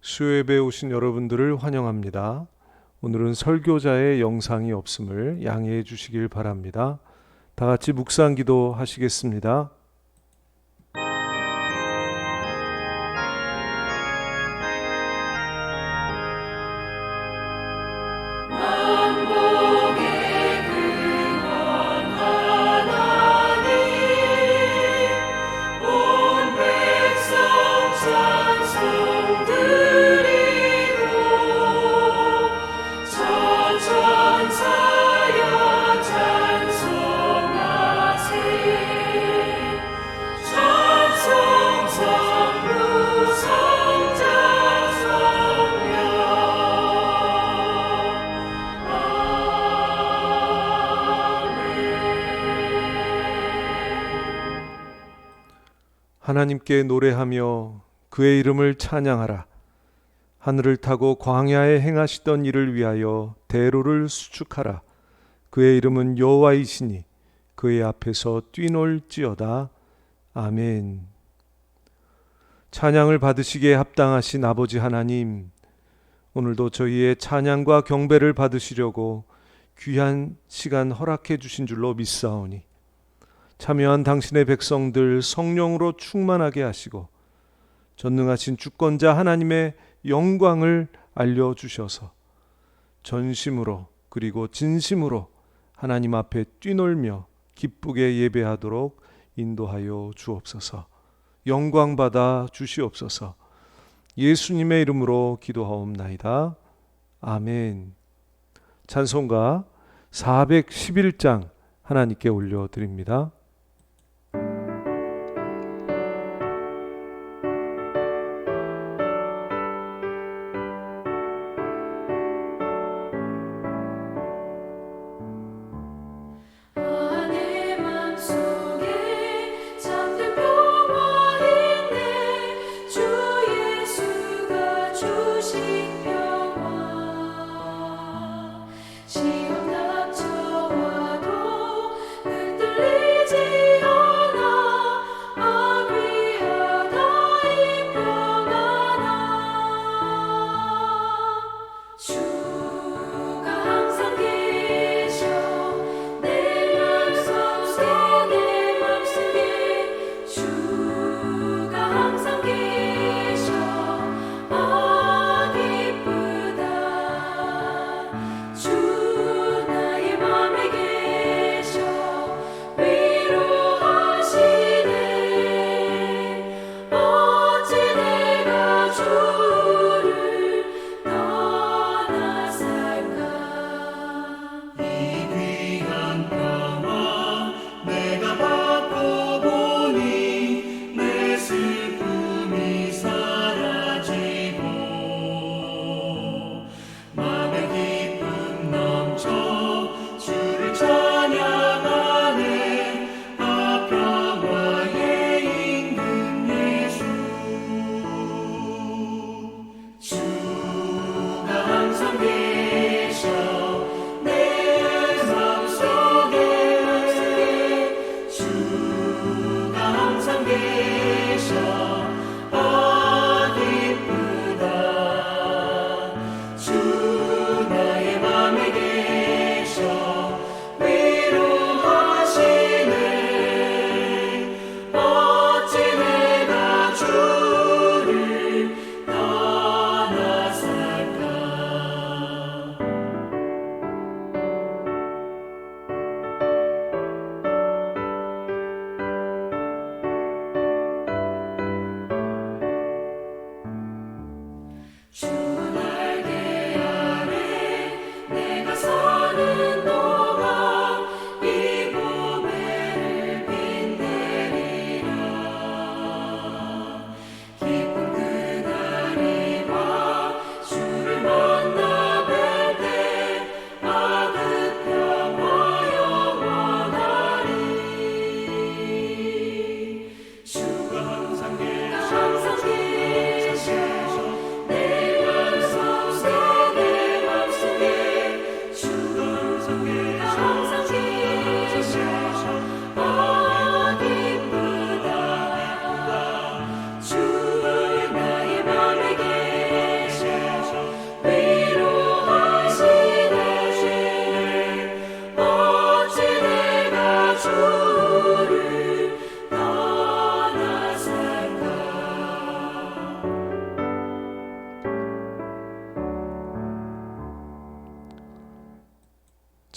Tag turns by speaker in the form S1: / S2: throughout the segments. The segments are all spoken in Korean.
S1: 수요예배에 오신 여러분들을 환영합니다. 오늘은 설교자의 영상이 없음을 양해해 주시길 바랍니다. 다 같이 묵상 기도 하시겠습니다. 하나님께 노래하며 그의 이름을 찬양하라. 하늘을 타고 광야에 행하시던 일을 위하여 대로를 수축하라. 그의 이름은 여호와이시니 그의 앞에서 뛰놀지어다. 아멘. 찬양을 받으시기에 합당하신 아버지 하나님, 오늘도 저희의 찬양과 경배를 받으시려고 귀한 시간 허락해 주신 줄로 믿사오니 참여한 당신의 백성들 성령으로 충만하게 하시고 전능하신 주권자 하나님의 영광을 알려주셔서 전심으로 그리고 진심으로 하나님 앞에 뛰놀며 기쁘게 예배하도록 인도하여 주옵소서. 영광받아 주시옵소서. 예수님의 이름으로 기도하옵나이다. 아멘. 찬송가 411장 하나님께 올려드립니다.
S2: 시험 닥쳐와도 흔들리지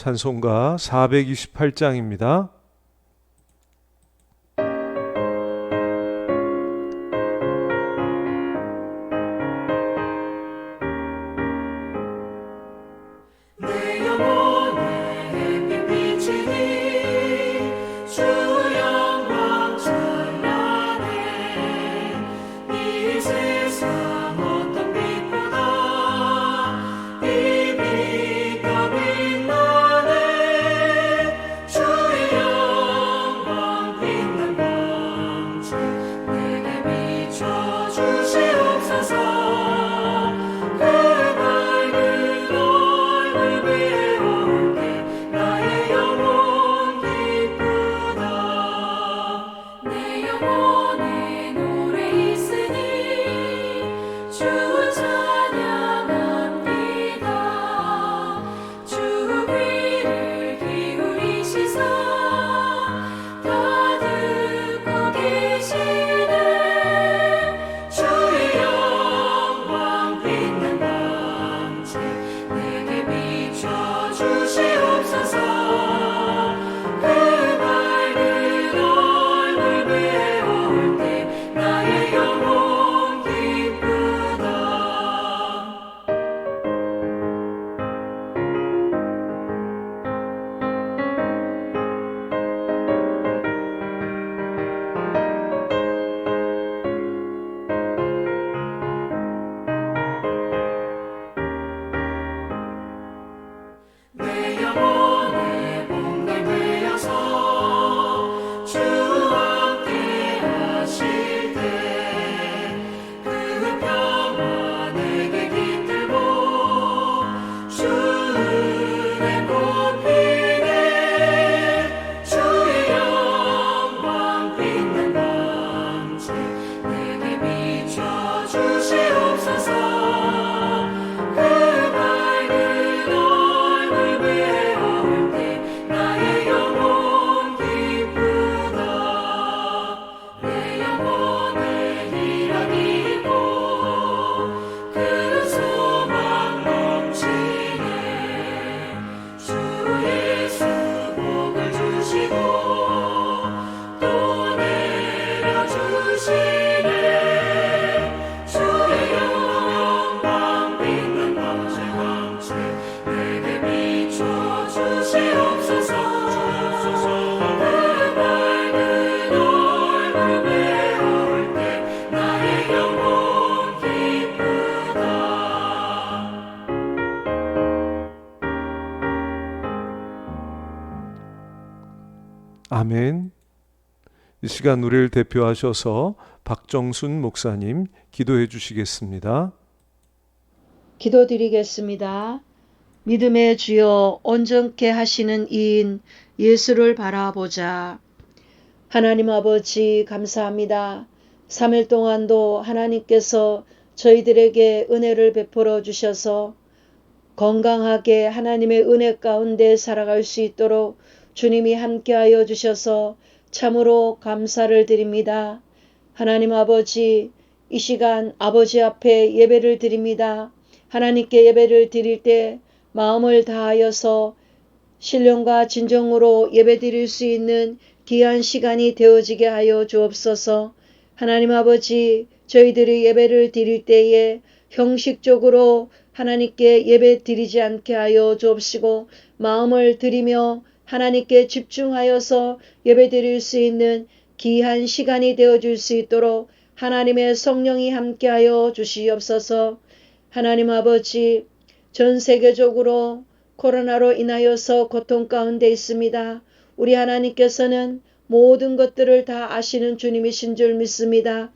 S1: 찬송가 428장입니다. 아멘. 이 시간 우리를 대표하셔서 박정순 목사님 기도해 주시겠습니다.
S2: 기도드리겠습니다. 믿음의 주여, 온전케 하시는 이인 예수를 바라보자. 하나님 아버지 감사합니다. 3일 동안도 하나님께서 저희들에게 은혜를 베풀어 주셔서 건강하게 하나님의 은혜 가운데 살아갈 수 있도록 주님이 함께하여 주셔서 참으로 감사를 드립니다. 하나님 아버지, 이 시간 아버지 앞에 예배를 드립니다. 하나님께 예배를 드릴 때 마음을 다하여서 신령과 진정으로 예배 드릴 수 있는 귀한 시간이 되어지게 하여 주옵소서. 하나님 아버지, 저희들이 예배를 드릴 때에 형식적으로 하나님께 예배 드리지 않게 하여 주옵시고, 마음을 드리며 하나님께 집중하여서 예배 드릴 수 있는 귀한 시간이 되어줄 수 있도록 하나님의 성령이 함께하여 주시옵소서. 하나님 아버지, 전 세계적으로 코로나로 인하여서 고통 가운데 있습니다. 우리 하나님께서는 모든 것들을 다 아시는 주님이신 줄 믿습니다.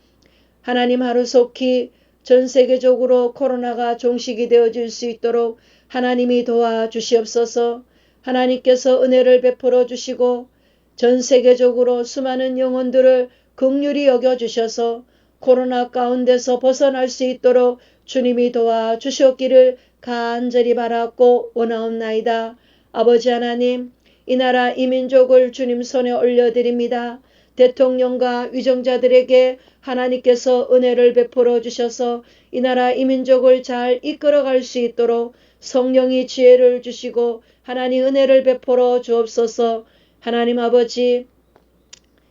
S2: 하나님, 하루속히 전 세계적으로 코로나가 종식이 되어질 수 있도록 하나님이 도와주시옵소서. 하나님께서 은혜를 베풀어 주시고 전 세계적으로 수많은 영혼들을 긍휼히 여겨주셔서 코로나 가운데서 벗어날 수 있도록 주님이 도와주셨기를 간절히 바랐고 원하옵나이다. 아버지 하나님, 이 나라 이 민족을 주님 손에 올려드립니다. 대통령과 위정자들에게 하나님께서 은혜를 베풀어 주셔서 이 나라 이 민족을 잘 이끌어갈 수 있도록 성령이 지혜를 주시고 하나님 은혜를 베풀어 주옵소서. 하나님 아버지,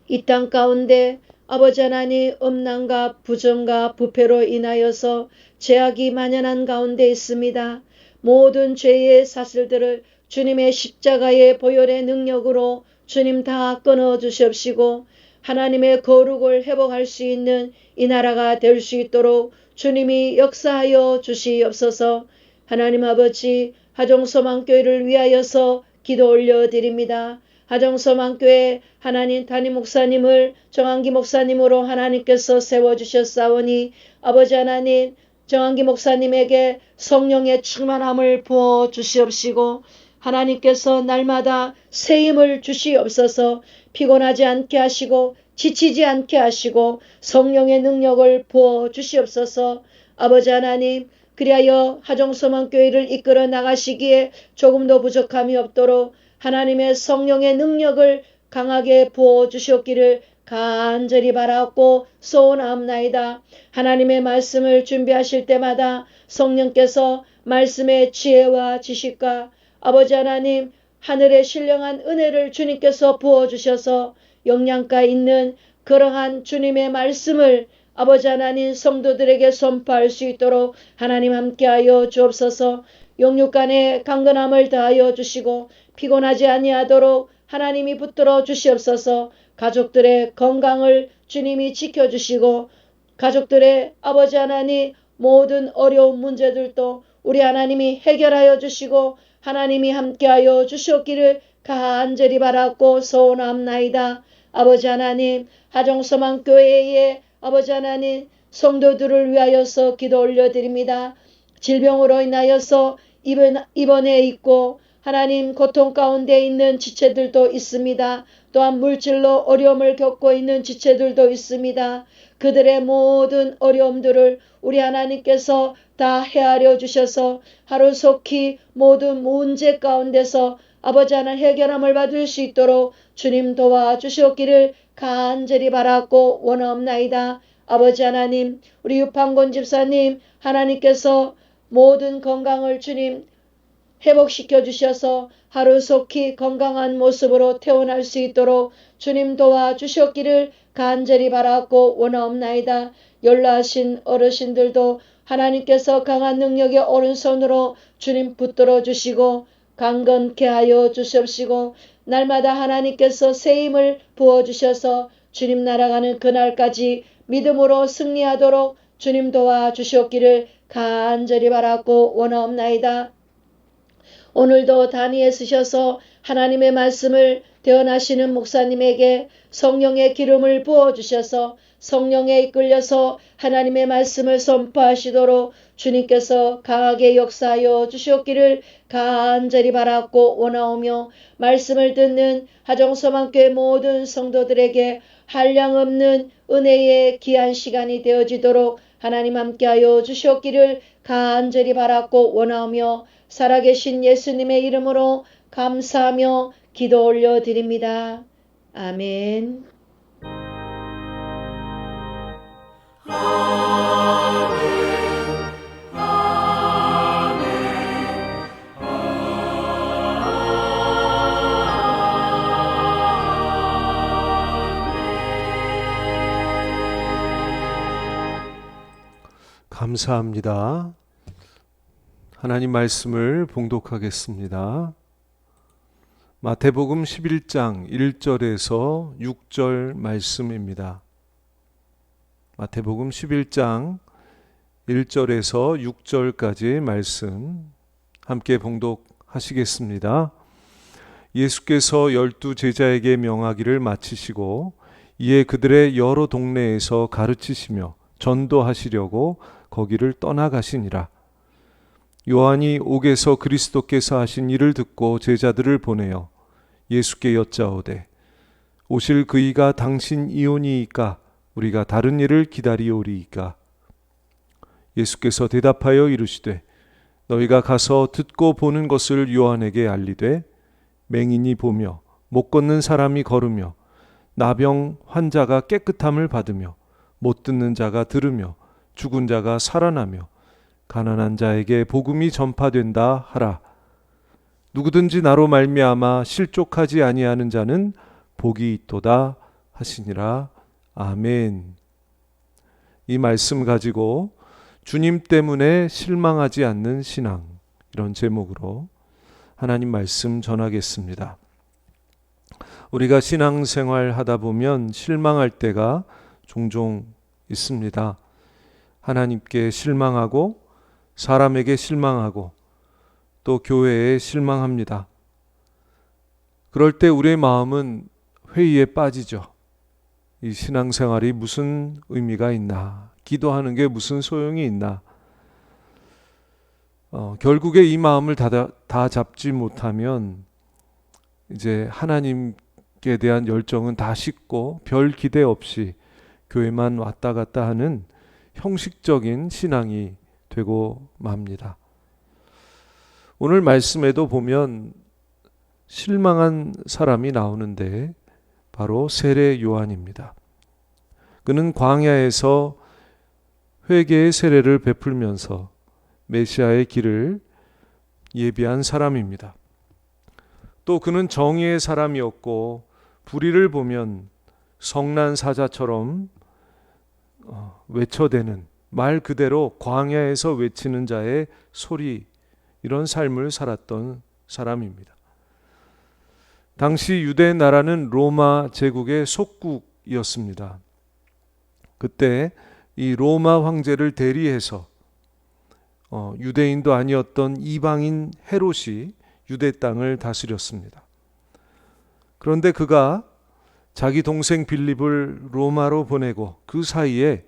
S2: 이 땅 가운데 아버지 하나님 음란과 부정과 부패로 인하여서 죄악이 만연한 가운데 있습니다. 모든 죄의 사슬들을 주님의 십자가의 보혈의 능력으로 주님 다 끊어 주시옵시고 하나님의 거룩을 회복할 수 있는 이 나라가 될 수 있도록 주님이 역사하여 주시옵소서. 하나님 아버지, 하정소망교회를 위하여서 기도 올려드립니다. 하정소망교회 하나님 담임 목사님을 정한기 목사님으로 하나님께서 세워주셨사오니 아버지 하나님, 정한기 목사님에게 성령의 충만함을 부어 주시옵시고 하나님께서 날마다 새 힘을 주시옵소서. 피곤하지 않게 하시고 지치지 않게 하시고 성령의 능력을 부어 주시옵소서. 아버지 하나님, 그리하여 하정소망교회를 이끌어 나가시기에 조금도 부족함이 없도록 하나님의 성령의 능력을 강하게 부어 주시옵기를 간절히 바라옵고 소원하옵나이다. 하나님의 말씀을 준비하실 때마다 성령께서 말씀의 지혜와 지식과 아버지 하나님 하늘의 신령한 은혜를 주님께서 부어주셔서 영양가 있는 그러한 주님의 말씀을 아버지 하나님 성도들에게 선포할 수 있도록 하나님 함께하여 주옵소서. 영육간의 강건함을 다하여 주시고 피곤하지 아니하도록 하나님이 붙들어 주시옵소서. 가족들의 건강을 주님이 지켜주시고 가족들의 아버지 하나님 모든 어려운 문제들도 우리 하나님이 해결하여 주시고 하나님이 함께하여 주시옵기를 간절히 바랐고 소원합나이다. 아버지 하나님, 하정소망교회의 아버지 하나님 성도들을 위하여서 기도 올려드립니다. 질병으로 인하여서 입원해 있고 하나님 고통 가운데 있는 지체들도 있습니다. 또한 물질로 어려움을 겪고 있는 지체들도 있습니다. 그들의 모든 어려움들을 우리 하나님께서 다 헤아려 주셔서 하루속히 모든 문제 가운데서 아버지 하나님 해결함을 받을 수 있도록 주님 도와주시옵기를 간절히 바랐고 원하옵나이다. 아버지 하나님, 우리 유판곤 집사님 하나님께서 모든 건강을 주님 회복시켜 주셔서 하루속히 건강한 모습으로 태어날 수 있도록 주님 도와주셨기를 간절히 바랐고 원하옵나이다. 연로하신 어르신들도 하나님께서 강한 능력의 오른손으로 주님 붙들어 주시고 강건케 하여 주시옵시고 날마다 하나님께서 새 힘을 부어주셔서 주님 날아가는 그날까지 믿음으로 승리하도록 주님 도와주셨기를 간절히 바랐고 원하옵나이다. 오늘도 단위에 쓰셔서 하나님의 말씀을 대언하시는 목사님에게 성령의 기름을 부어주셔서 성령에 이끌려서 하나님의 말씀을 선포하시도록 주님께서 강하게 역사하여 주시옵기를 간절히 바랐고 원하오며 말씀을 듣는 하정소망교회 모든 성도들에게 한량없는 은혜의 귀한 시간이 되어지도록 하나님 함께하여 주시옵기를 간절히 바랐고 원하오며 살아계신 예수님의 이름으로 감사하며 기도 올려드립니다. 아멘.
S1: 감사합니다. 하나님 말씀을 봉독하겠습니다. 마태복음 11장 1절에서 6절 말씀입니다. 마태복음 11장 1절에서 6절까지 말씀 함께 봉독하시겠습니다. 예수께서 12 제자에게 명하기를 마치시고 이에 그들의 여러 동네에서 가르치시며 전도하시려고 거기를 떠나가시니라. 요한이 옥에서 그리스도께서 하신 일을 듣고 제자들을 보내어 예수께 여짜오되 오실 그이가 당신이오니이까 우리가 다른 일을 기다리오리이까. 예수께서 대답하여 이르시되 너희가 가서 듣고 보는 것을 요한에게 알리되 맹인이 보며 못 걷는 사람이 걸으며 나병 환자가 깨끗함을 받으며 못 듣는 자가 들으며 죽은 자가 살아나며 가난한 자에게 복음이 전파된다 하라. 누구든지 나로 말미암아 실족하지 아니하는 자는 복이 있도다 하시니라. 아멘. 이 말씀 가지고 주님 때문에 실망하지 않는 신앙, 이런 제목으로 하나님 말씀 전하겠습니다. 우리가 신앙생활 하다 보면 실망할 때가 종종 있습니다. 하나님께 실망하고 사람에게 실망하고 또 교회에 실망합니다. 그럴 때 우리의 마음은 회의에 빠지죠. 이 신앙생활이 무슨 의미가 있나? 기도하는 게 무슨 소용이 있나? 결국에 이 마음을 다 잡지 못하면 이제 하나님께 대한 열정은 다 식고 별 기대 없이 교회만 왔다 갔다 하는 형식적인 신앙이 되고 맙니다. 오늘 말씀에도 보면 실망한 사람이 나오는데 바로 세례 요한입니다. 그는 광야에서 회개의 세례를 베풀면서 메시아의 길을 예비한 사람입니다. 또 그는 정의의 사람이었고 불의를 보면 성난 사자처럼 외쳐대는, 말 그대로 광야에서 외치는 자의 소리, 이런 삶을 살았던 사람입니다. 당시 유대 나라는 로마 제국의 속국이었습니다. 그때 이 로마 황제를 대리해서 유대인도 아니었던 이방인 헤롯이 유대 땅을 다스렸습니다. 그런데 그가 자기 동생 빌립을 로마로 보내고 그 사이에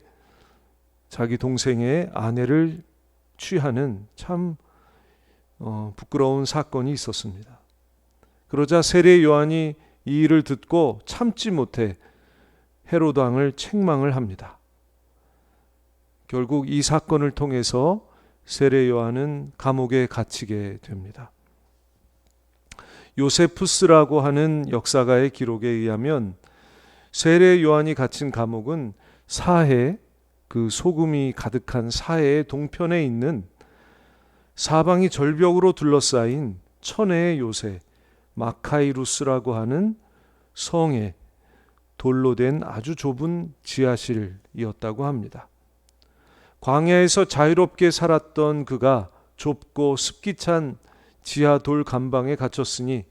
S1: 자기 동생의 아내를 취하는 참 부끄러운 사건이 있었습니다. 그러자 세례 요한이 이 일을 듣고 참지 못해 헤롯 왕을 책망을 합니다. 결국 이 사건을 통해서 세례 요한은 감옥에 갇히게 됩니다. 요세푸스라고 하는 역사가의 기록에 의하면 세례 요한이 갇힌 감옥은 사해, 그 소금이 가득한 사해의 동편에 있는 사방이 절벽으로 둘러싸인 천혜의 요새 마카이루스라고 하는 성에 돌로 된 아주 좁은 지하실이었다고 합니다. 광야에서 자유롭게 살았던 그가 좁고 습기 찬 지하 돌 감방에 갇혔으니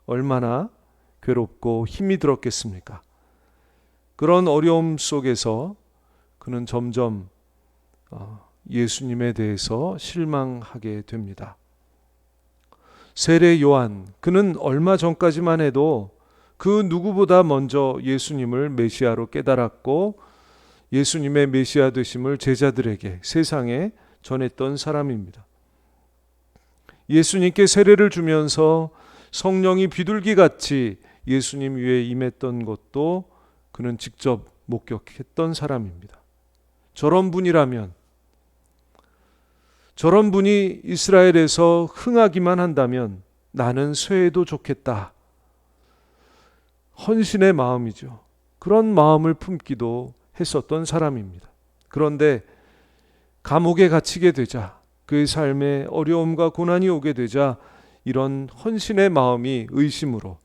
S1: 얼마나 괴롭고 힘이 들었겠습니까? 그런 어려움 속에서 그는 점점 예수님에 대해서 실망하게 됩니다. 세례 요한, 그는 얼마 전까지만 해도 그 누구보다 먼저 예수님을 메시아로 깨달았고 예수님의 메시아 되심을 제자들에게, 세상에 전했던 사람입니다. 예수님께 세례를 주면서 성령이 비둘기같이 예수님 위에 임했던 것도 그는 직접 목격했던 사람입니다. 저런 분이라면, 저런 분이 이스라엘에서 흥하기만 한다면 나는 쇠해도 좋겠다. 헌신의 마음이죠. 그런 마음을 품기도 했었던 사람입니다. 그런데 감옥에 갇히게 되자, 그의 삶에 어려움과 고난이 오게 되자 이런 헌신의 마음이 의심으로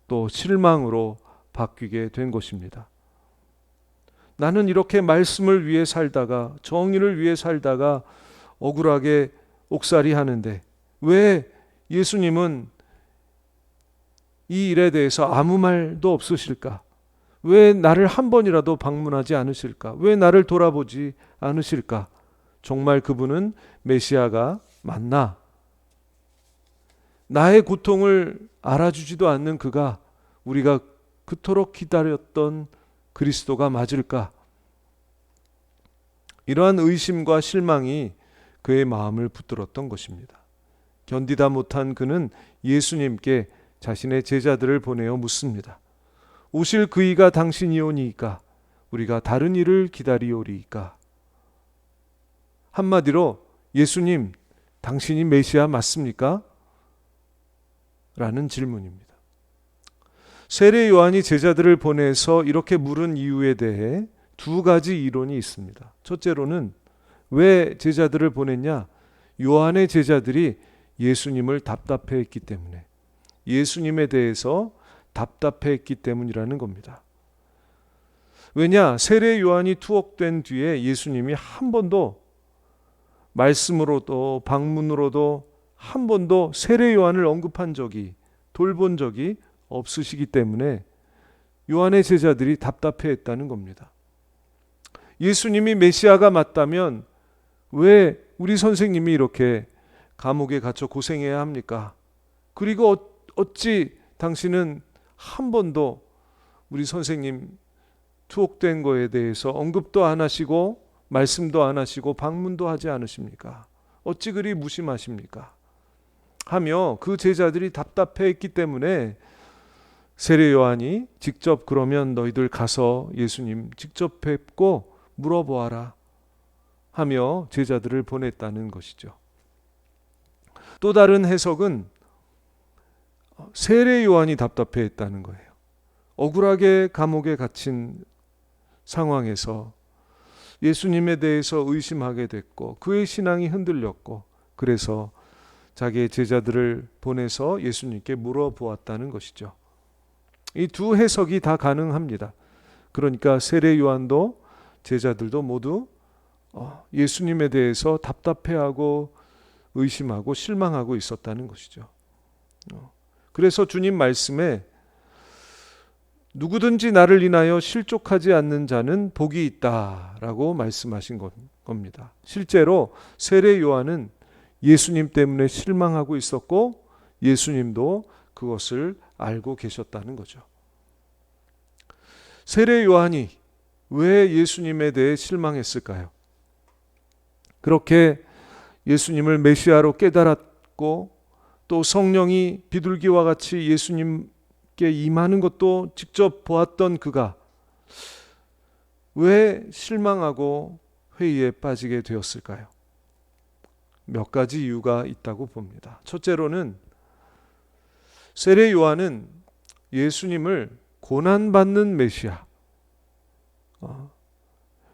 S1: 또 실망으로 바뀌게 된 것입니다. 나는 이렇게 말씀을 위해 살다가, 정의를 위해 살다가 억울하게 옥살이 하는데 왜 예수님은 이 일에 대해서 아무 말도 없으실까? 왜 나를 한 번이라도 방문하지 않으실까? 왜 나를 돌아보지 않으실까? 정말 그분은 메시아가 맞나? 나의 고통을 알아주지도 않는 그가 우리가 그토록 기다렸던 그리스도가 맞을까? 이러한 의심과 실망이 그의 마음을 붙들었던 것입니다. 견디다 못한 그는 예수님께 자신의 제자들을 보내어 묻습니다. 오실 그이가 당신이오니이까 우리가 다른 일을 기다리오리이까? 한마디로 예수님, 당신이 메시아 맞습니까? 라는 질문입니다. 세례 요한이 제자들을 보내서 이렇게 물은 이유에 대해 두 가지 이론이 있습니다. 첫째로는 왜 제자들을 보냈냐? 요한의 제자들이 예수님을 답답해했기 때문에, 예수님에 대해서 답답해했기 때문이라는 겁니다. 왜냐? 세례 요한이 투옥된 뒤에 예수님이 한 번도 말씀으로도 방문으로도 한 번도 세례 요한을 언급한 적이, 돌본 적이 없으시기 때문에 요한의 제자들이 답답해했다는 겁니다. 예수님이 메시아가 맞다면 왜 우리 선생님이 이렇게 감옥에 갇혀 고생해야 합니까? 그리고 어찌 당신은 한 번도 우리 선생님 투옥된 거에 대해서 언급도 안 하시고 말씀도 안 하시고 방문도 하지 않으십니까? 어찌 그리 무심하십니까? 하며 그 제자들이 답답해했기 때문에 세례 요한이 직접 그러면 너희들 가서 예수님 직접 뵙고 물어보아라 하며 제자들을 보냈다는 것이죠. 또 다른 해석은 세례 요한이 답답해했다는 거예요. 억울하게 감옥에 갇힌 상황에서 예수님에 대해서 의심하게 됐고 그의 신앙이 흔들렸고 그래서 자기의 제자들을 보내서 예수님께 물어보았다는 것이죠. 이 두 해석이 다 가능합니다. 그러니까 세례 요한도 제자들도 모두 예수님에 대해서 답답해하고 의심하고 실망하고 있었다는 것이죠. 그래서 주님 말씀에 누구든지 나를 인하여 실족하지 않는 자는 복이 있다라고 말씀하신 겁니다. 실제로 세례 요한은 예수님 때문에 실망하고 있었고 예수님도 그것을 알고 계셨다는 거죠. 세례 요한이 왜 예수님에 대해 실망했을까요? 그렇게 예수님을 메시아로 깨달았고 또 성령이 비둘기와 같이 예수님께 임하는 것도 직접 보았던 그가 왜 실망하고 회의에 빠지게 되었을까요? 몇 가지 이유가 있다고 봅니다. 첫째로는 세례 요한은 예수님을 고난받는 메시아,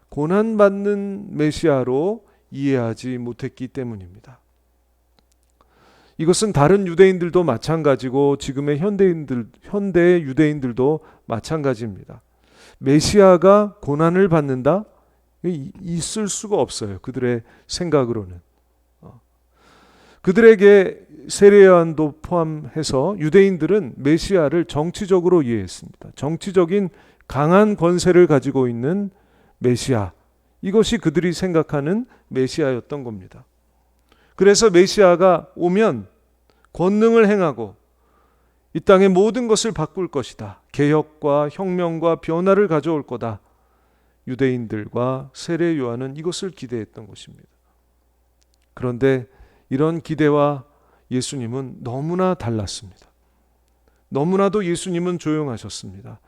S1: 고난받는 메시아로 이해하지 못했기 때문입니다. 이것은 다른 유대인들도 마찬가지고 지금의 현대의 유대인들도 마찬가지입니다. 메시아가 고난을 받는다? 있을 수가 없어요. 그들의 생각으로는. 그들에게 세례 요한도 포함해서 유대인들은 메시아를 정치적으로 이해했습니다. 정치적인 강한 권세를 가지고 있는 메시아, 이것이 그들이 생각하는 메시아였던 겁니다. 그래서 메시아가 오면 권능을 행하고 이 땅의 모든 것을 바꿀 것이다. 개혁과 혁명과 변화를 가져올 거다. 유대인들과 세례 요한은 이것을 기대했던 것입니다. 그런데 이런 기대와 예수님은 너무나 달랐습니다. 너무나도 예수님은 조용하셨습니다.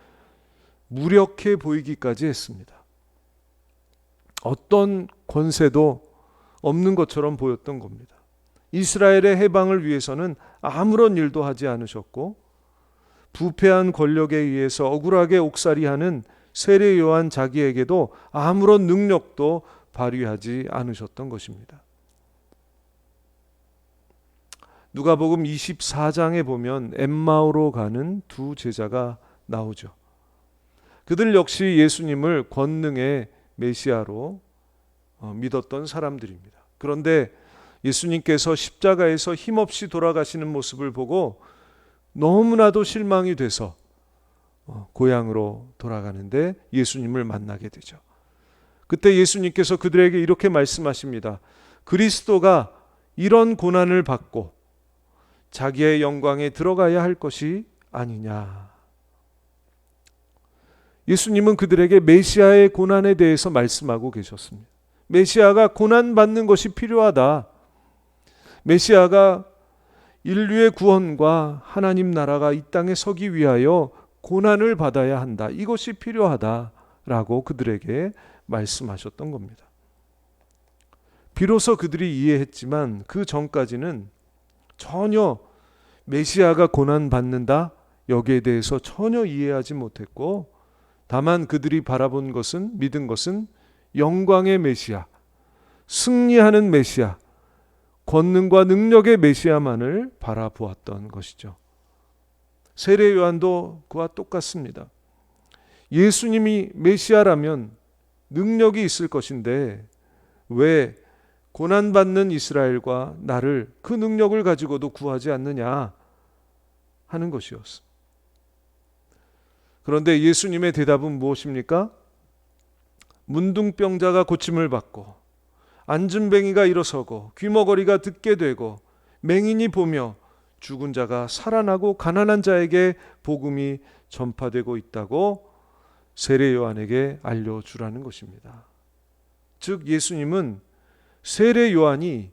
S1: 무력해 보이기까지 했습니다. 어떤 권세도 없는 것처럼 보였던 겁니다. 이스라엘의 해방을 위해서는 아무런 일도 하지 않으셨고 부패한 권력에 의해서 억울하게 옥살이하는 세례 요한 자기에게도 아무런 능력도 발휘하지 않으셨던 것입니다. 누가복음 24장에 보면 엠마오로 가는 두 제자가 나오죠. 그들 역시 예수님을 권능의 메시아로 믿었던 사람들입니다. 그런데 예수님께서 십자가에서 힘없이 돌아가시는 모습을 보고 너무나도 실망이 돼서 고향으로 돌아가는데 예수님을 만나게 되죠. 그때 예수님께서 그들에게 이렇게 말씀하십니다. 그리스도가 이런 고난을 받고 자기의 영광에 들어가야 할 것이 아니냐. 예수님은 그들에게 메시아의 고난에 대해서 말씀하고 계셨습니다. 메시아가 고난받는 것이 필요하다. 메시아가 인류의 구원과 하나님 나라가 이 땅에 서기 위하여 고난을 받아야 한다. 이것이 필요하다라고 그들에게 말씀하셨던 겁니다. 비로소 그들이 이해했지만 그 전까지는 전혀 메시아가 고난받는다? 여기에 대해서 전혀 이해하지 못했고 다만 그들이 바라본 것은, 믿은 것은 영광의 메시아, 승리하는 메시아, 권능과 능력의 메시아만을 바라보았던 것이죠. 세례 요한도 그와 똑같습니다. 예수님이 메시아라면 능력이 있을 것인데 왜 고난받는 이스라엘과 나를 그 능력을 가지고도 구하지 않느냐 하는 것이었습니다. 그런데 예수님의 대답은 무엇입니까? 문둥병자가 고침을 받고 안진뱅이가 일어서고 귀머거리가 듣게 되고 맹인이 보며 죽은 자가 살아나고 가난한 자에게 복음이 전파되고 있다고 세례 요한에게 알려주라는 것입니다. 즉 예수님은 세례 요한이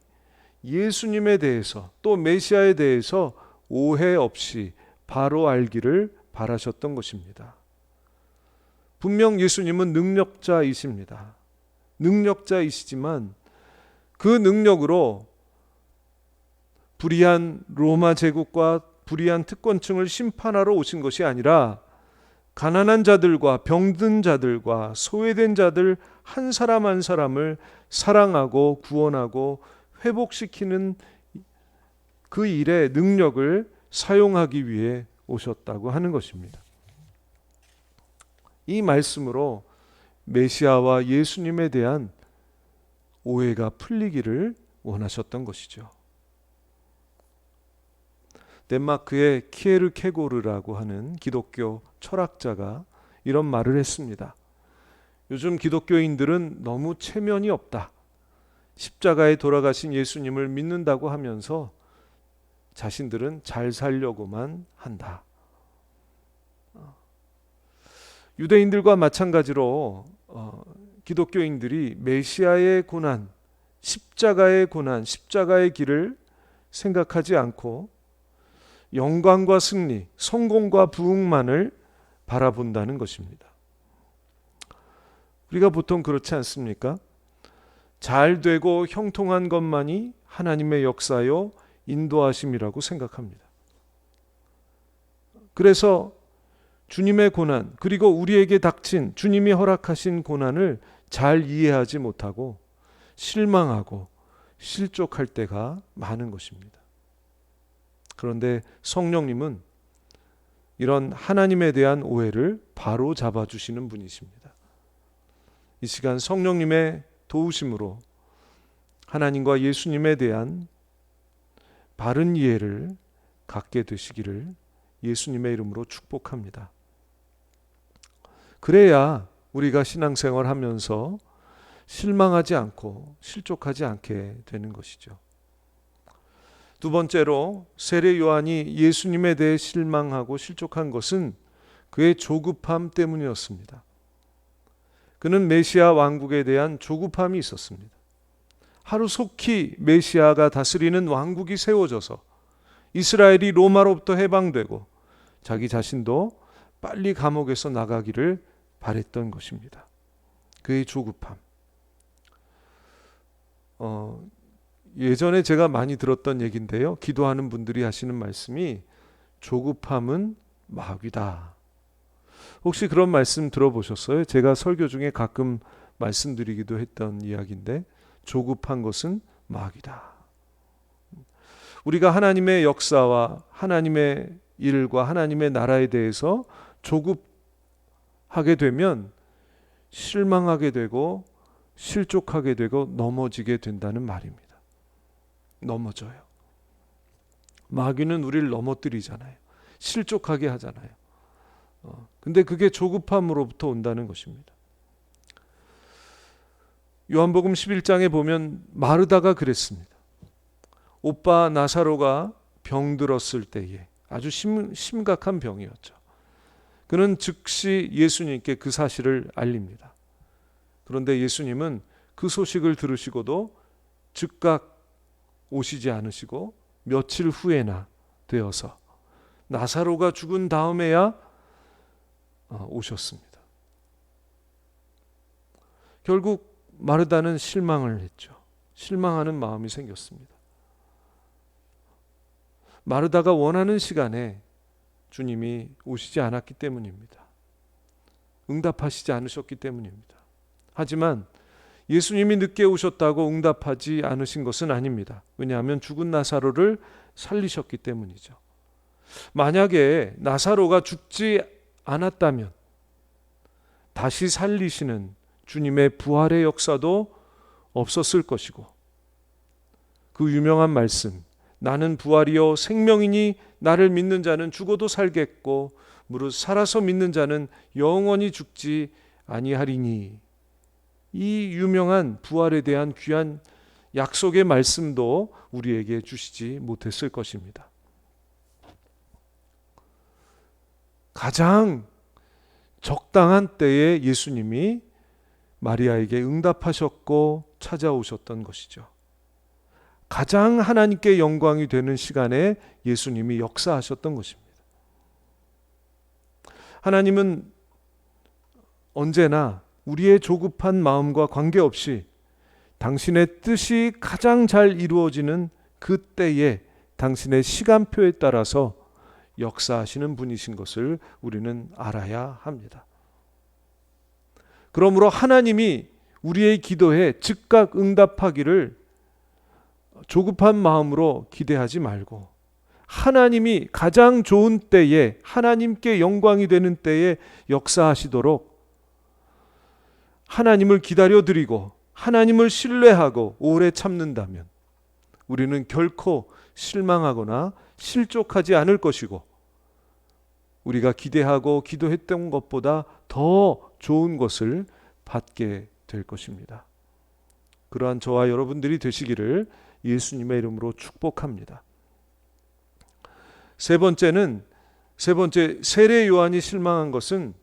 S1: 예수님에 대해서 또 메시아에 대해서 오해 없이 바로 알기를 바라셨던 것입니다. 분명 예수님은 능력자이십니다. 능력자이시지만 그 능력으로 불의한 로마 제국과 불의한 특권층을 심판하러 오신 것이 아니라 가난한 자들과 병든 자들과 소외된 자들 한 사람 한 사람을 사랑하고 구원하고 회복시키는 그 일에 능력을 사용하기 위해 오셨다고 하는 것입니다. 이 말씀으로 메시아와 예수님에 대한 오해가 풀리기를 원하셨던 것이죠. 덴마크의 키에르케고르라고 하는 기독교 철학자가 이런 말을 했습니다. 요즘 기독교인들은 너무 체면이 없다. 십자가에 돌아가신 예수님을 믿는다고 하면서 자신들은 잘 살려고만 한다. 유대인들과 마찬가지로 기독교인들이 메시아의 고난, 십자가의 고난, 십자가의 길을 생각하지 않고 영광과 승리, 성공과 부흥만을 바라본다는 것입니다. 우리가 보통 그렇지 않습니까? 잘 되고 형통한 것만이 하나님의 역사요 인도하심이라고 생각합니다. 그래서 주님의 고난, 그리고 우리에게 닥친 주님이 허락하신 고난을 잘 이해하지 못하고 실망하고 실족할 때가 많은 것입니다. 그런데 성령님은 이런 하나님에 대한 오해를 바로 잡아주시는 분이십니다. 이 시간 성령님의 도우심으로 하나님과 예수님에 대한 바른 이해를 갖게 되시기를 예수님의 이름으로 축복합니다. 그래야 우리가 신앙생활 하면서 실망하지 않고 실족하지 않게 되는 것이죠. 두 번째로 세례 요한이 예수님에 대해 실망하고 실족한 것은 그의 조급함 때문이었습니다. 그는 메시아 왕국에 대한 조급함이 있었습니다. 하루속히 메시아가 다스리는 왕국이 세워져서 이스라엘이 로마로부터 해방되고 자기 자신도 빨리 감옥에서 나가기를 바랬던 것입니다. 그의 조급함. 예전에 제가 많이 들었던 얘기인데요. 기도하는 분들이 하시는 말씀이 조급함은 마귀다. 혹시 그런 말씀 들어보셨어요? 제가 설교 중에 가끔 말씀드리기도 했던 이야기인데 조급한 것은 마귀다. 우리가 하나님의 역사와 하나님의 일과 하나님의 나라에 대해서 조급하게 되면 실망하게 되고 실족하게 되고 넘어지게 된다는 말입니다. 넘어져요. 마귀는 우리를 넘어뜨리잖아요. 실족하게 하잖아요. 근데 그게 조급함으로부터 온다는 것입니다. 요한복음 11장에 보면 마르다가 그랬습니다. 오빠 나사로가 병들었을 때에 아주 심각한 병이었죠. 그는 즉시 예수님께 그 사실을 알립니다. 그런데 예수님은 그 소식을 들으시고도 즉각 오시지 않으시고 며칠 후에나 되어서 나사로가 죽은 다음에야 오셨습니다. 결국 마르다는 실망을 했죠. 실망하는 마음이 생겼습니다. 마르다가 원하는 시간에 주님이 오시지 않았기 때문입니다. 응답하시지 않으셨기 때문입니다. 하지만 예수님이 늦게 오셨다고 응답하지 않으신 것은 아닙니다. 왜냐하면 죽은 나사로를 살리셨기 때문이죠. 만약에 나사로가 죽지 않았다면 다시 살리시는 주님의 부활의 역사도 없었을 것이고, 그 유명한 말씀, 나는 부활이요 생명이니 나를 믿는 자는 죽어도 살겠고 무릇 살아서 믿는 자는 영원히 죽지 아니하리니, 이 유명한 부활에 대한 귀한 약속의 말씀도 우리에게 주시지 못했을 것입니다. 가장 적당한 때에 예수님이 마리아에게 응답하셨고 찾아오셨던 것이죠. 가장 하나님께 영광이 되는 시간에 예수님이 역사하셨던 것입니다. 하나님은 언제나 우리의 조급한 마음과 관계없이 당신의 뜻이 가장 잘 이루어지는 그 때에 당신의 시간표에 따라서 역사하시는 분이신 것을 우리는 알아야 합니다. 그러므로 하나님이 우리의 기도에 즉각 응답하기를 조급한 마음으로 기대하지 말고, 하나님이 가장 좋은 때에 하나님께 영광이 되는 때에 역사하시도록 하나님을 기다려드리고 하나님을 신뢰하고 오래 참는다면 우리는 결코 실망하거나 실족하지 않을 것이고, 우리가 기대하고 기도했던 것보다 더 좋은 것을 받게 될 것입니다. 그러한 저와 여러분들이 되시기를 예수님의 이름으로 축복합니다. 세 번째, 세례 요한이 실망한 것은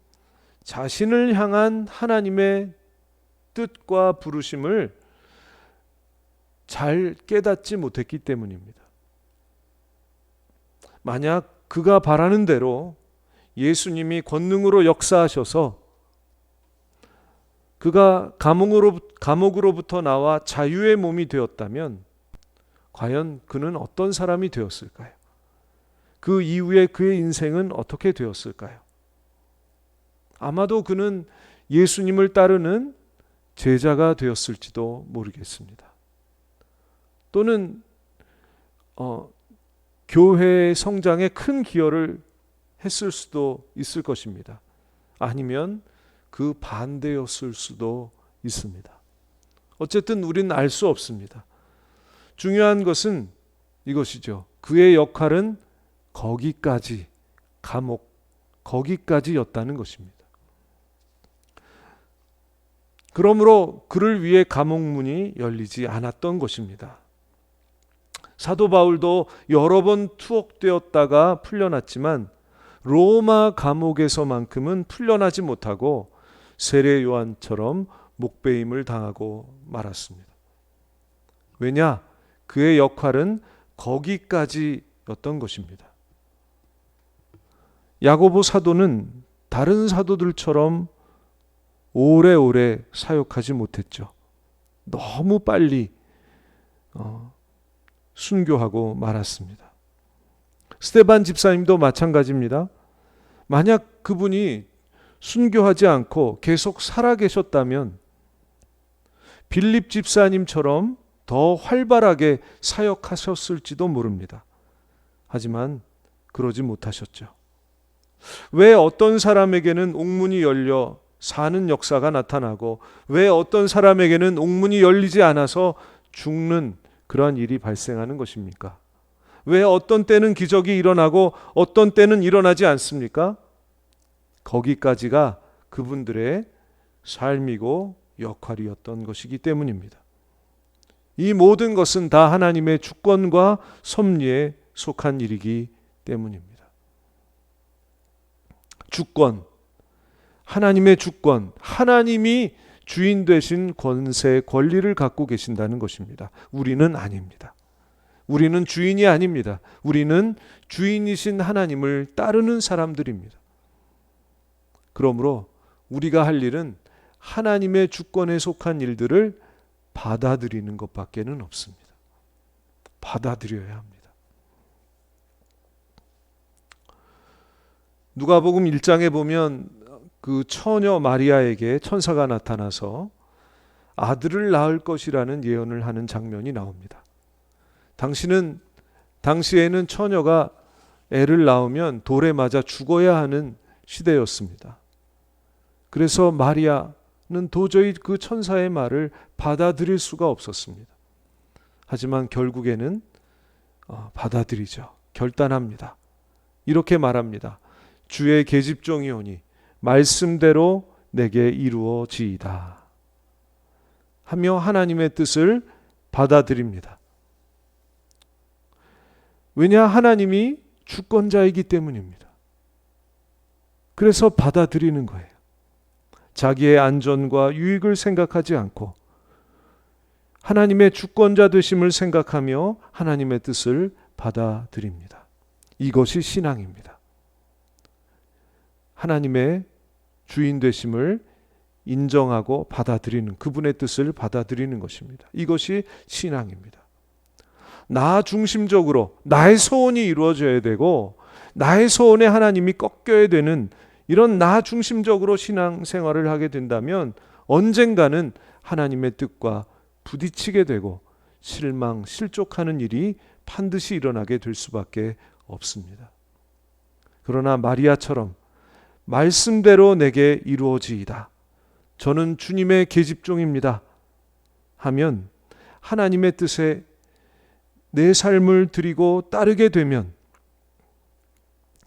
S1: 자신을 향한 하나님의 뜻과 부르심을 잘 깨닫지 못했기 때문입니다. 만약 그가 바라는 대로 예수님이 권능으로 역사하셔서 그가 감옥으로부터 나와 자유의 몸이 되었다면 과연 그는 어떤 사람이 되었을까요? 그 이후에 그의 인생은 어떻게 되었을까요? 아마도 그는 예수님을 따르는 제자가 되었을지도 모르겠습니다. 또는 교회의 성장에 큰 기여를 했을 수도 있을 것입니다. 아니면 그 반대였을 수도 있습니다. 어쨌든 우리는 알 수 없습니다. 중요한 것은 이것이죠. 그의 역할은 거기까지, 감옥, 거기까지였다는 것입니다. 그러므로 그를 위해 감옥문이 열리지 않았던 것입니다. 사도 바울도 여러 번 투옥되었다가 풀려났지만 로마 감옥에서만큼은 풀려나지 못하고 세례 요한처럼 목배임을 당하고 말았습니다. 왜냐? 그의 역할은 거기까지였던 것입니다. 야고보 사도는 다른 사도들처럼 오래오래 사역하지 못했죠. 너무 빨리 순교하고 말았습니다. 스데반 집사님도 마찬가지입니다. 만약 그분이 순교하지 않고 계속 살아계셨다면 빌립 집사님처럼 더 활발하게 사역하셨을지도 모릅니다. 하지만 그러지 못하셨죠. 왜 어떤 사람에게는 옥문이 열려 사는 역사가 나타나고 왜 어떤 사람에게는 옥문이 열리지 않아서 죽는 그러한 일이 발생하는 것입니까? 왜 어떤 때는 기적이 일어나고 어떤 때는 일어나지 않습니까? 거기까지가 그분들의 삶이고 역할이었던 것이기 때문입니다. 이 모든 것은 다 하나님의 주권과 섭리에 속한 일이기 때문입니다. 주권, 하나님의 주권, 하나님이 주인 되신 권세, 권리를 갖고 계신다는 것입니다. 우리는 아닙니다. 우리는 주인이 아닙니다. 우리는 주인이신 하나님을 따르는 사람들입니다. 그러므로 우리가 할 일은 하나님의 주권에 속한 일들을 받아들이는 것밖에는 없습니다. 받아들여야 합니다. 누가복음 1장에 보면 그 처녀 마리아에게 천사가 나타나서 아들을 낳을 것이라는 예언을 하는 장면이 나옵니다. 당시에는 처녀가 애를 낳으면 돌에 맞아 죽어야 하는 시대였습니다. 그래서 마리아는 도저히 그 천사의 말을 받아들일 수가 없었습니다. 하지만 결국에는 받아들이죠. 결단합니다. 이렇게 말합니다. 주의 계집종이오니 말씀대로 내게 이루어지이다 하며 하나님의 뜻을 받아들입니다. 왜냐? 하나님이 주권자이기 때문입니다. 그래서 받아들이는 거예요. 자기의 안전과 유익을 생각하지 않고 하나님의 주권자 되심을 생각하며 하나님의 뜻을 받아들입니다. 이것이 신앙입니다. 하나님의 주인 되심을 인정하고 받아들이는, 그분의 뜻을 받아들이는 것입니다. 이것이 신앙입니다. 나 중심적으로 나의 소원이 이루어져야 되고 나의 소원에 하나님이 꺾여야 되는 이런 나 중심적으로 신앙생활을 하게 된다면 언젠가는 하나님의 뜻과 부딪히게 되고 실족하는 일이 반드시 일어나게 될 수밖에 없습니다. 그러나 마리아처럼 말씀대로 내게 이루어지이다, 저는 주님의 계집종입니다 하면 하나님의 뜻에 내 삶을 드리고 따르게 되면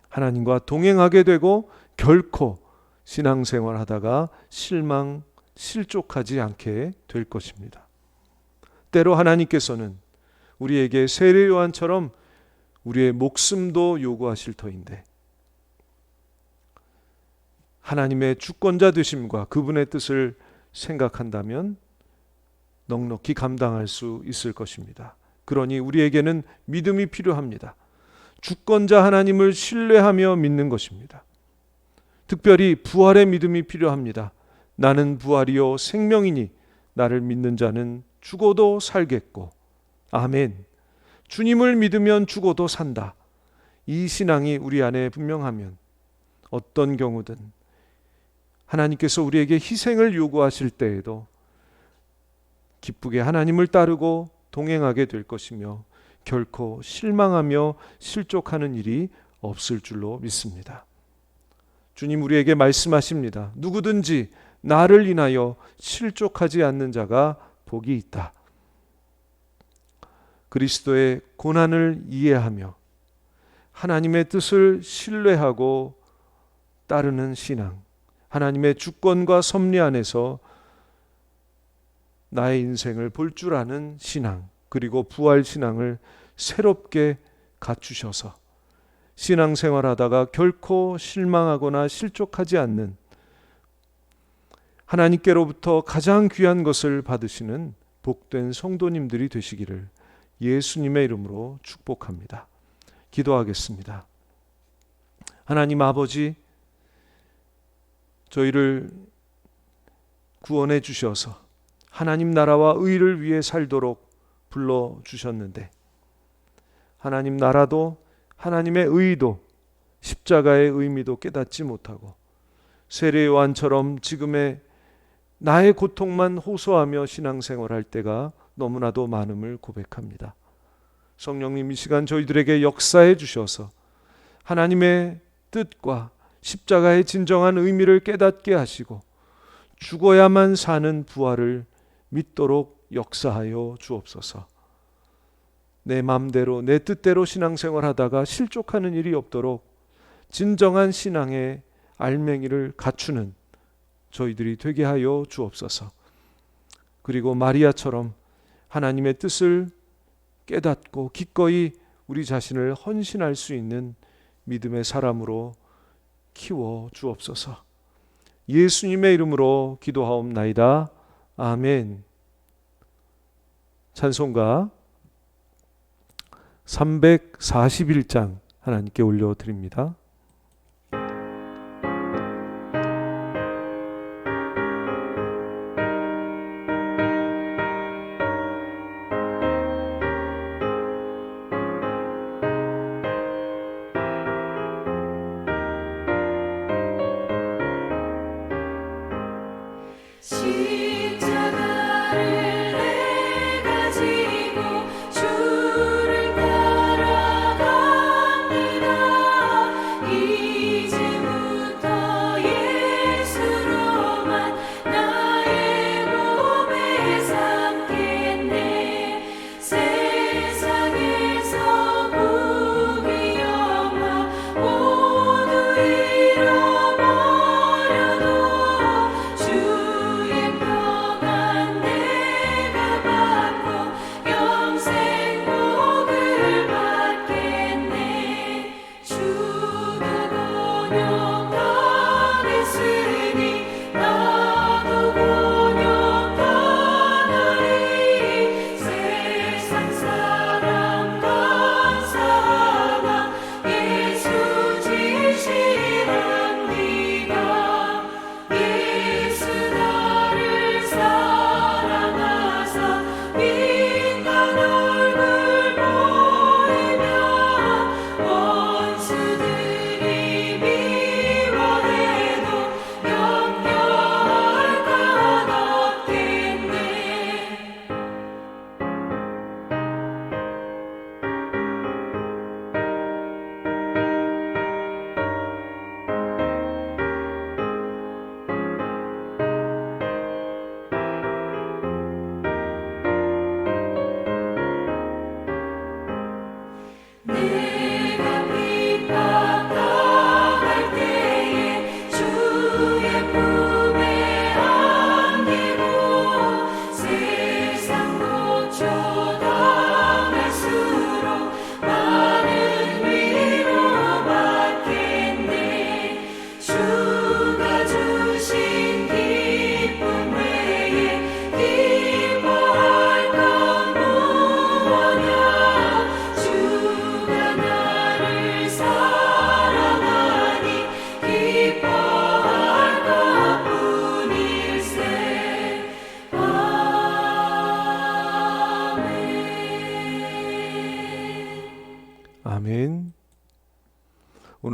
S1: 하나님과 동행하게 되고 결코 신앙생활 하다가 실족하지 않게 될 것입니다. 때로 하나님께서는 우리에게 세례 요한처럼 우리의 목숨도 요구하실 터인데 하나님의 주권자 되심과 그분의 뜻을 생각한다면 넉넉히 감당할 수 있을 것입니다. 그러니 우리에게는 믿음이 필요합니다. 주권자 하나님을 신뢰하며 믿는 것입니다. 특별히 부활의 믿음이 필요합니다. 나는 부활이요 생명이니 나를 믿는 자는 죽어도 살겠고, 아멘. 주님을 믿으면 죽어도 산다. 이 신앙이 우리 안에 분명하면 어떤 경우든 하나님께서 우리에게 희생을 요구하실 때에도 기쁘게 하나님을 따르고 동행하게 될 것이며 결코 실망하며 실족하는 일이 없을 줄로 믿습니다. 주님 우리에게 말씀하십니다. 누구든지 나를 인하여 실족하지 않는 자가 복이 있다. 그리스도의 고난을 이해하며 하나님의 뜻을 신뢰하고 따르는 신앙, 하나님의 주권과 섭리 안에서 나의 인생을 볼 줄 아는 신앙, 그리고 부활 신앙을 새롭게 갖추셔서 신앙생활하다가 결코 실망하거나 실족하지 않는 하나님께로부터 가장 귀한 것을 받으시는 복된 성도님들이 되시기를 예수님의 이름으로 축복합니다. 기도하겠습니다. 하나님 아버지, 저희를 구원해 주셔서 하나님 나라와 의를 위해 살도록 불러주셨는데 하나님 나라도 하나님의 의도, 십자가의 의미도 깨닫지 못하고 세례 요한처럼 지금의 나의 고통만 호소하며 신앙생활할 때가 너무나도 많음을 고백합니다. 성령님 이 시간 저희들에게 역사해 주셔서 하나님의 뜻과 십자가의 진정한 의미를 깨닫게 하시고 죽어야만 사는 부활을 믿도록 역사하여 주옵소서. 내 마음대로 내 뜻대로 신앙생활 하다가 실족하는 일이 없도록 진정한 신앙의 알맹이를 갖추는 저희들이 되게 하여 주옵소서. 그리고 마리아처럼 하나님의 뜻을 깨닫고 기꺼이 우리 자신을 헌신할 수 있는 믿음의 사람으로 키워 주옵소서. 예수님의 이름으로 기도하옵나이다. 아멘. 찬송가 341장 하나님께 올려드립니다.
S3: 십자가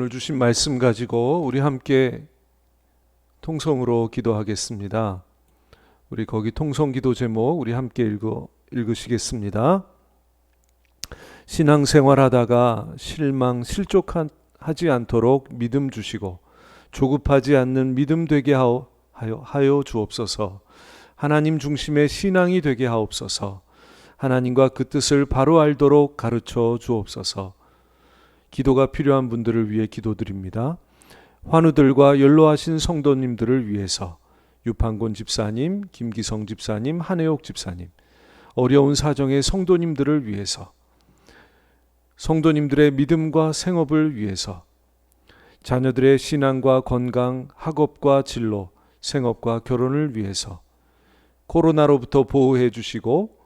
S1: 오늘 주신 말씀 가지고 우리 함께 통성으로 기도하겠습니다. 우리 거기 통성 기도 제목 우리 함께 읽으시겠습니다. 신앙생활하다가 실족하지 않도록 믿음 주시고 조급하지 않는 믿음 되게 하여 주옵소서. 하나님 중심의 신앙이 되게 하옵소서. 하나님과 그 뜻을 바로 알도록 가르쳐 주옵소서. 기도가 필요한 분들을 위해 기도드립니다. 환우들과 연로하신 성도님들을 위해서 유판곤 집사님, 김기성 집사님, 한혜옥 집사님, 어려운 사정의 성도님들을 위해서, 성도님들의 믿음과 생업을 위해서, 자녀들의 신앙과 건강, 학업과 진로, 생업과 결혼을 위해서 코로나로부터 보호해 주시고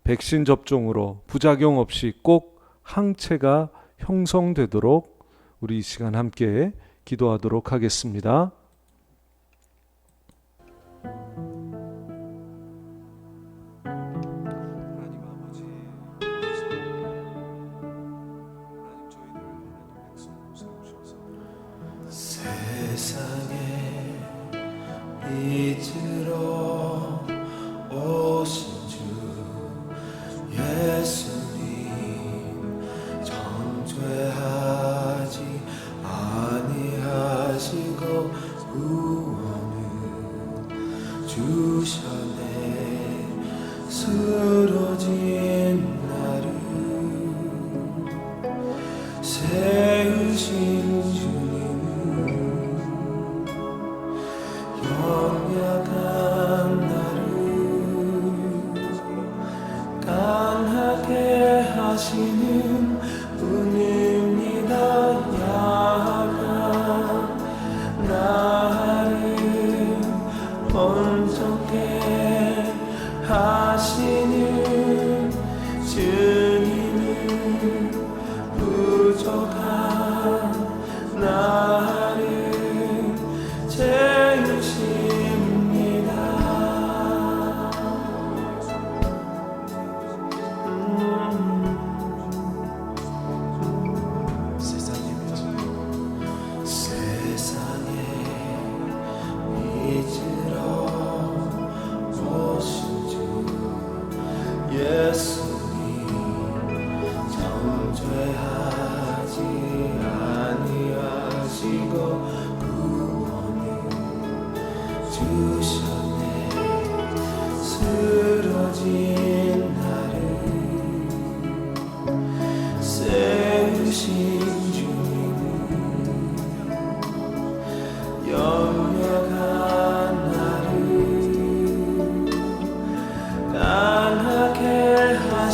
S1: 백신 접종으로 부작용 없이 꼭 항체가 형성되도록 우리 이 시간 함께 기도하도록 하겠습니다. 하나님 아버지, 하나님 저희들 하나님 백성으로 세우셔서
S3: 세상에 빛으로 오신 주 예수님 정죄하지 아니하시고 구원을 주셨네. 쓰러진 나를 세우신 주님은 연약한 나를 강하게 하시는 분입니다. 약한 나를 온전케 하시는 주님은 부족한 나를 채우십니다. 세상에 빛으로 오신 주 예수님 정죄하지 아니하시고 구원을 주셨네. 쓰러진 나를 세우신 주님은 연약한 나를 강하게 하시는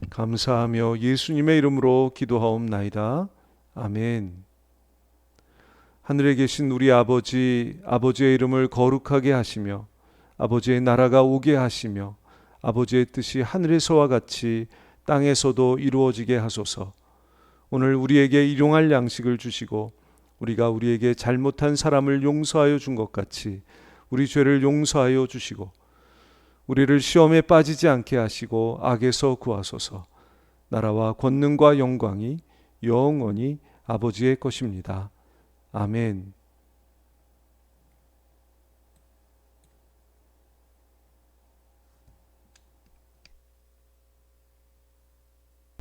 S1: 감사하며 예수님의 이름으로 기도하옵나이다. 아멘. 하늘에 계신 우리 아버지, 아버지의 이름을 거룩하게 하시며 아버지의 나라가 오게 하시며 아버지의 뜻이 하늘에서와 같이 땅에서도 이루어지게 하소서. 오늘 우리에게 일용할 양식을 주시고 우리가 우리에게 잘못한 사람을 용서하여 준 것 같이 우리 죄를 용서하여 주시고 우리를 시험에 빠지지 않게 하시고 악에서 구하소서. 나라와 권능과 영광이 영원히 아버지의 것입니다. 아멘.